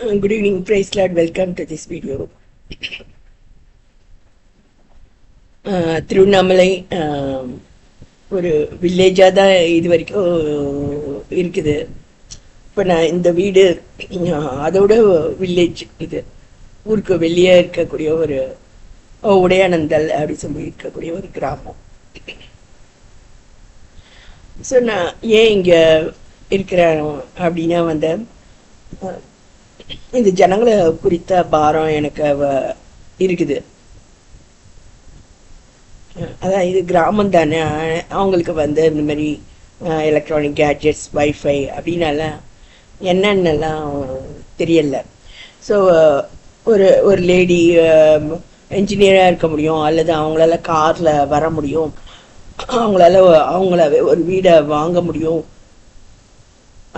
Good evening, praise Lord. Welcome to this video. Tiruvannamalai ஒரு வில்லேஜாக தான் இது வரைக்கும் இருக்குது. இப்போ நான் இந்த வீடு அதோட வில்லேஜ், இது ஊருக்கு வெளியே இருக்கக்கூடிய ஒரு உடையானந்தல் அப்படி சொல்லி இருக்கக்கூடிய ஒரு கிராமம். ஸோ நான் ஏன் இங்கே இருக்கிறேன் அப்படின்னா இந்த ஜனங்களை குறித்த பாரம் எனக்கு இருக்குது. அதான் இது கிராமம் தானே, அவங்களுக்கு இந்த மாதிரி எலக்ட்ரானிக் கேட்ஜெட்ஸ், வைஃபை அப்படின்னாலாம் என்னென்னலாம் தெரியல. ஸோ ஒரு லேடி என்ஜினியராக இருக்க முடியும், அல்லது அவங்களால காரில் வர முடியும், அவங்களாவே ஒரு வீடை வாங்க முடியும்,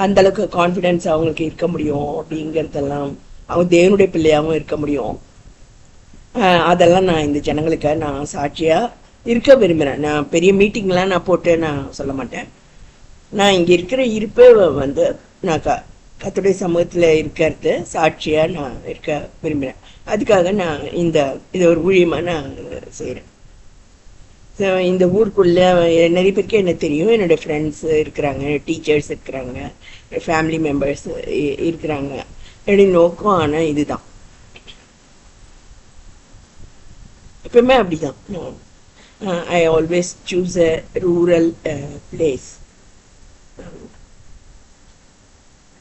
அந்த அளவுக்கு கான்ஃபிடென்ஸ் அவங்களுக்கு இருக்க முடியும் அப்படிங்கிறதெல்லாம், அவங்க தேவனுடைய பிள்ளையாகவும் இருக்க முடியும். அதெல்லாம் நான் இந்த ஜனங்களுக்கு நான் சாட்சியாக இருக்க விரும்புகிறேன். நான் பெரிய மீட்டிங்லாம் நான் போட்டு நான் சொல்ல மாட்டேன். நான் இங்கே இருக்கிற இருப்பே நான் கர்த்தருடைய சமூகத்தில் இருக்கிறது சாட்சியாக நான் இருக்க விரும்புகிறேன். அதுக்காக நான் இதை ஒரு ஊழியமாக நான் செய்கிறேன். ஸோ இந்த ஊருக்குள்ளே நிறைய பேருக்கு என்ன தெரியும், என்னோடய ஃப்ரெண்ட்ஸ் இருக்கிறாங்க, டீச்சர்ஸ் இருக்கிறாங்க, ஃபேமிலி மெம்பர்ஸ் இருக்கிறாங்க. என்னுடைய நோக்கம் ஆனால் இதுதான், எப்பவுமே அப்படிதான். I always choose a rural place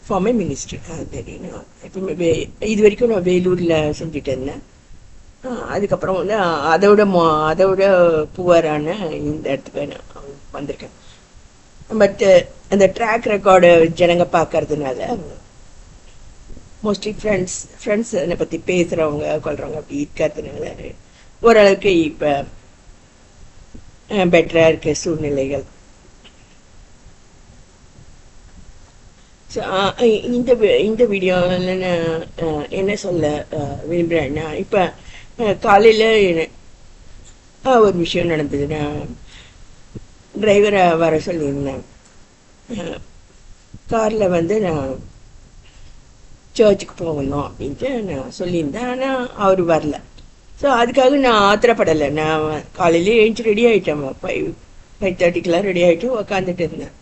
for my ministry. தெரியும், எப்பவுமே இது வரைக்கும் நான் வேலூரில் செஞ்சுட்டு இருந்தேன். அதுக்கப்புறம் அதோட புவரான இந்த இடத்துக்கு நான் வந்திருக்கேன். பட் அந்த ட்ராக் ரெக்கார்டு ஜனங்க பார்க்கறதுனால மோஸ்ட்லி ஃப்ரெண்ட்ஸ் என்னை பற்றி பேசுகிறவங்க கொள்றவங்க அப்படி இருக்கிறதுனால ஓரளவுக்கு இப்போ பெட்டராக இருக்க சூழ்நிலைகள். ஸோ இந்த வீடியோவில் நான் என்ன சொல்ல விரும்புகிறேன்னா, இப்போ காலையில் ஒரு விஷயம் நடந்தது. நான் டிரைவரை வர சொல்லியிருந்தேன். காரில் நான் சர்ச்சுக்கு போகணும் அப்படின்ட்டு நான் சொல்லியிருந்தேன். ஆனால் அவர் வரல. ஸோ அதுக்காக நான் ஆத்திரப்படலை. நான் காலையிலே எழுந்து ரெடி ஆகிட்டேன். 5:30 ரெடி ஆகிட்டு உக்காந்துட்டு இருந்தேன்.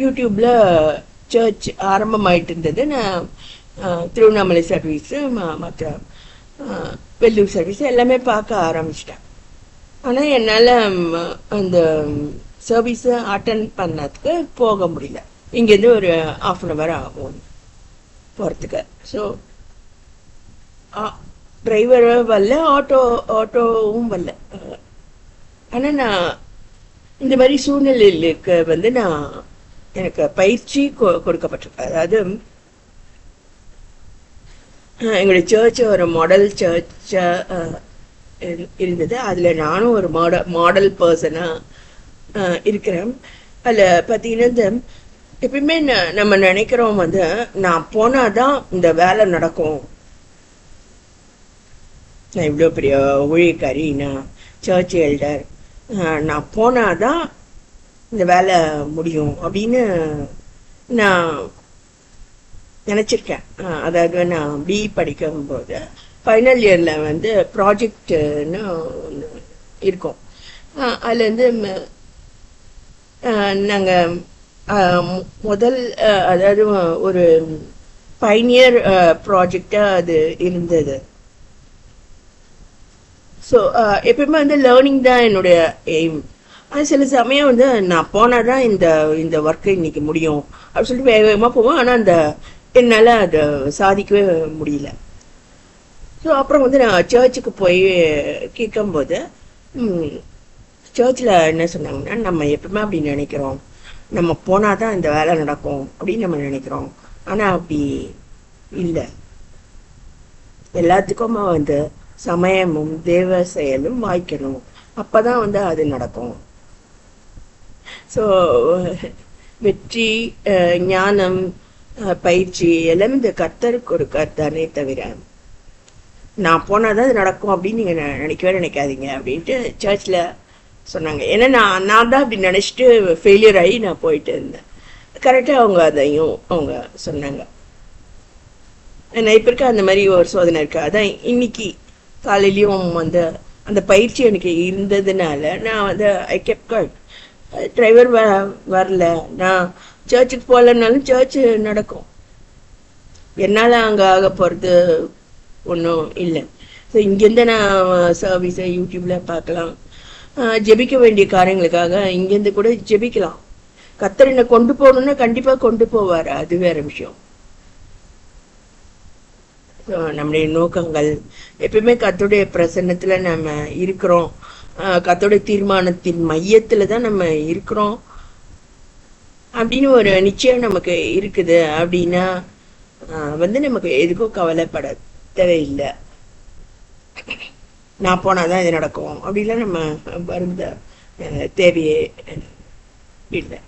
யூடியூப்பில் சர்ச் ஆரம்பமாயிட்டு இருந்தது. நான் திருவண்ணாமலை சர்வீஸு, மற்ற வெள்ளூர் சர்வீஸ் எல்லாமே பார்க்க ஆரம்பிச்சிட்டேன். ஆனால் என்னால் அந்த சர்வீஸை அட்டன் பண்ணதுக்கு போக முடியல. இங்கேருந்து ஒரு 1/2 hour ஆகும் போகிறதுக்கு. ஸோ டிரைவரும் வரல, ஆட்டோவும் வரல. ஆனால் நான் இந்த மாதிரி சூழ்நிலைகளுக்கு நான் எனக்கு பயிற்சி கொடுக்கப்பட்டிருக்கேன். அதாவது எங்களுடைய சர்ச் ஒரு மாடல் சர்ச்சாக இருந்தது. அதில் நானும் ஒரு மாடல் பர்சனாக இருக்கிறேன். அதில் பார்த்தீங்கன்னா எப்பயுமே நம்ம நினைக்கிறோம் நான் போனாதான் இந்த வேலை நடக்கும், நான் இவ்வளோ பெரிய ஊழியக்காரி, நான் சர்ச் எல்டர், நான் போனாதான் இந்த வேலை முடியும் அப்படின்னு நான் நினச்சிருக்கேன். அதாவது நான் பிஇ படிக்கும்போது ஃபைனல் இயரில் ப்ராஜெக்ட்னு ஒன்று இருக்கும். அதுலேருந்து நாங்கள் முதல் அதாவது ஒரு பைனியர் ப்ராஜெக்டாக அது இருந்தது. ஸோ எப்பயுமே லேர்னிங் தான் என்னுடைய எய்ம். அது சில சமயம் நான் போனால் தான் இந்த ஒர்க்கு இன்னைக்கு முடியும் அப்படின்னு சொல்லிட்டு வேகமாக போவோம். ஆனால் என்னால் அதை சாதிக்கவே முடியல. ஸோ அப்புறம் நான் சர்ச்சுக்கு போய் கேட்கும்போது சர்ச்சில் என்ன சொன்னாங்கன்னா, நம்ம எப்பவுமே அப்படி நினைக்கிறோம், நம்ம போனால் தான் இந்த வேலை நடக்கும் அப்படின்னு நம்ம நினைக்கிறோம். ஆனால் அப்படி இல்லை. எல்லாத்துக்கும் சமயமும் தேவ செயலும் வாய்க்கணும், அப்போதான் அது நடக்கும். ஸோ வெற்றி, ஞானம், பயிற்சி எல்லாமே இந்த கர்த்தருக்கு கொடுக்கத்தானே தவிர நான் போனாதான் அது நடக்கும் அப்படின்னு நீங்கள் நினைக்காதீங்க அப்படின்ட்டு சர்ச்சில் சொன்னாங்க. ஏன்னா நான் தான் அப்படி நினச்சிட்டு ஃபெயிலியர் ஆகி நான் போயிட்டு இருந்தேன். கரெக்டாக அவங்க அதையும் அவங்க சொன்னாங்க. நான் இப்போ இருக்க அந்த மாதிரி ஒரு சோதனை இருக்கு. அதான் இன்னைக்கு காலையிலையும் அந்த அந்த பயிற்சி எனக்கு இருந்ததுனால நான் வந்து ஐ கெப்ட் காட். டிரைவர் வரல, நான் சர்ச்சுக்கு போகலன்னாலும் சர்ச்சு நடக்கும், என்னால் அங்கே ஆக போகிறது ஒன்றும் இல்லை. ஸோ இங்கேருந்து நான் சர்வீஸை யூடியூப்பில் பார்க்கலாம், ஜெபிக்க வேண்டிய காரியங்களுக்காக இங்கேருந்து கூட ஜெபிக்கலாம். கர்த்தர் என்னை கொண்டு போகணுன்னா கண்டிப்பாக கொண்டு போவார், அது வேற விஷயம். நம்முடைய நோக்கங்கள் எப்பயுமே கர்த்தருடைய பிரசன்னத்துல நம்ம இருக்கிறோம், கர்த்தருடைய தீர்மானத்தின் மையத்துல தான் நம்ம இருக்கிறோம் அப்படின்னு ஒரு நிச்சயம் நமக்கு இருக்குது அப்படின்னா வந்து நமக்கு எதுக்கும் கவலைப்பட தேவையில்லை. நான் போனாதான் இது நடக்கும் அப்படிலாம் நம்ம வருந்த தேவையே இல்லை.